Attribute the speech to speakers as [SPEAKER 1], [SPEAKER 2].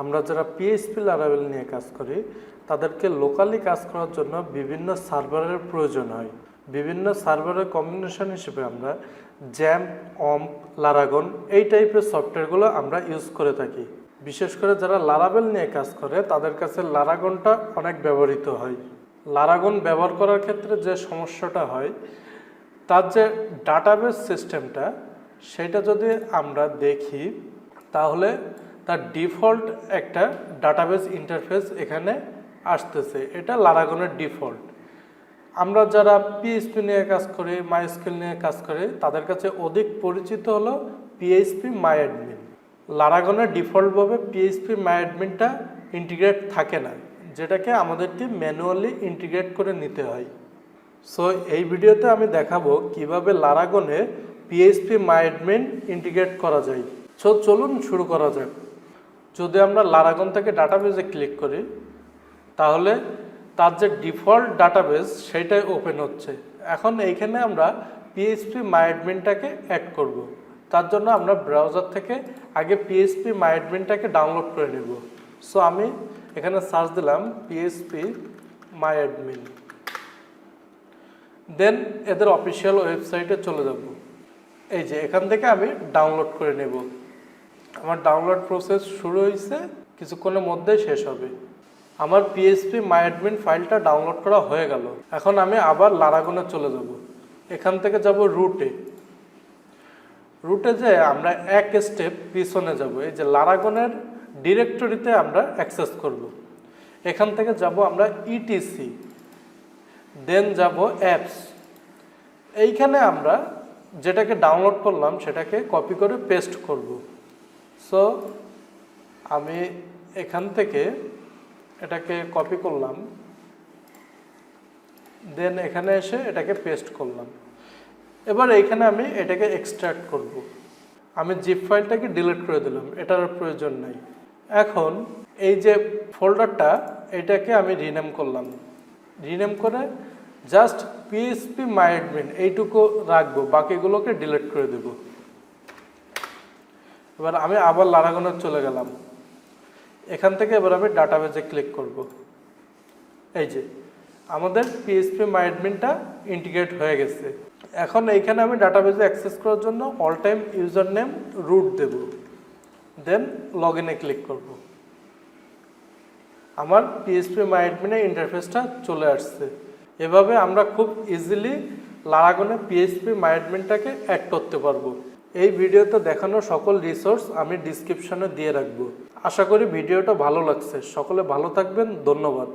[SPEAKER 1] আমরা যারা PHP Laravel নিয়ে কাজ করি তাদেরকে লোকালি কাজ করার জন্য বিভিন্ন সার্ভারের প্রয়োজন হয়। বিভিন্ন সার্ভারের কম্বিনেশন হিসেবে আমরা জ্যাম্প, ওয়াম্প, লারাগন এই টাইপের সফটওয়্যারগুলো আমরা ইউজ করে থাকি। বিশেষ করে যারা লারাভেল নিয়ে কাজ করে তাদের কাছে লারাগনটা অনেক ব্যবহৃত হয়। লারাগন ব্যবহার করার ক্ষেত্রে যে সমস্যাটা হয়, তার যে ডাটাবেস সিস্টেমটা সেটা যদি আমরা দেখি তাহলে তার ডিফল্ট একটা ডাটাবেস ইন্টারফেস এখানে আসতেছে। এটা লারাগনের ডিফল্ট। আমরা যারা পিএইচপি নিয়ে কাজ করি, মাইস্কেল নিয়ে কাজ করি, তাদের কাছে অধিক পরিচিত হলো phpmyadmin। লারাগনের ডিফল্টভাবে phpmyadminটা ইন্টিগ্রেট থাকে না, যেটাকে আমাদেরকে ম্যানুয়ালি ইন্টিগ্রেট করে নিতে হয়। সো এই ভিডিওতে আমি দেখাবো কিভাবে লারাগনে phpmyadmin ইন্টিগ্রেট করা যায়। সো চলুন শুরু করা যাক। যদি আমরা লারাগন থেকে ডাটাবেসে ক্লিক করি তাহলে তার যে ডিফল্ট ডাটাবেস সেটাই ওপেন হচ্ছে। এখন এইখানে আমরা phpmyadminটাকে অ্যাড করব। তার জন্য আমরা ব্রাউজার থেকে আগে phpmyadminটাকে ডাউনলোড করে নেব। সো আমি এখানে সার্চ দিলাম phpmyadmin, দেন এদের অফিসিয়াল ওয়েবসাইটে চলে যাব। এই যে এখান থেকে আমি ডাউনলোড করে নেব। আমার ডাউনলোড প্রসেস শুরু হয়েছে, কিছুক্ষণের মধ্যেই শেষ হবে। আমার phpmyadmin ফাইলটা ডাউনলোড করা হয়ে গেল। এখন আমি আবার লারাগনে চলে যাব। এখান থেকে যাব রুটে। রুটে যে আমরা এক স্টেপ পিছনে যাব। এই যে লারাগনের ডিরেক্টরিতে আমরা অ্যাক্সেস করব। এখান থেকে যাব আমরা ইটিসি, দেন যাব অ্যাপস। এইখানে আমরা যেটাকে ডাউনলোড করলাম সেটাকে কপি করে পেস্ট করব। সো আমি এখান থেকে এটাকে কপি করলাম, দেন এখানে এসে এটাকে পেস্ট করলাম। এবার এইখানে আমি এটাকে এক্সট্রাক্ট করব। আমি জিপ ফাইলটাকে ডিলিট করে দিলাম, এটার প্রয়োজন নাই। এখন এই যে ফোল্ডারটা এটাকে আমি রিনেম করলাম। রিনেম করে জাস্ট phpmyadmin এইটুকু রাখবো, বাকিগুলোকে ডিলিট করে দেব। এবার আমি আবার লারাগনে চলে গেলাম। এখান থেকে এবার আমি ডাটাবেসে ক্লিক করব। এই যে আমাদের phpmyadminটা ইন্টিগ্রেট হয়ে গেছে। এখন এইখানে আমি ডাটাবেসে অ্যাক্সেস করার জন্য all time user name root দেব, দেন লগ ইনে ক্লিক করব। আমার phpmyadmin এর ইন্টারফেসটা চলে আসছে। এভাবে আমরা খুব ইজিলি লারাগনে phpmyadminটাকে অ্যাড করতে পারবো। এই ভিডিওতে দেখানো সকল রিসোর্স আমি ডিসক্রিপশনে দিয়ে রাখবো। আশা করি ভিডিওটা ভালো লাগছে। সকলে ভালো থাকবেন। ধন্যবাদ।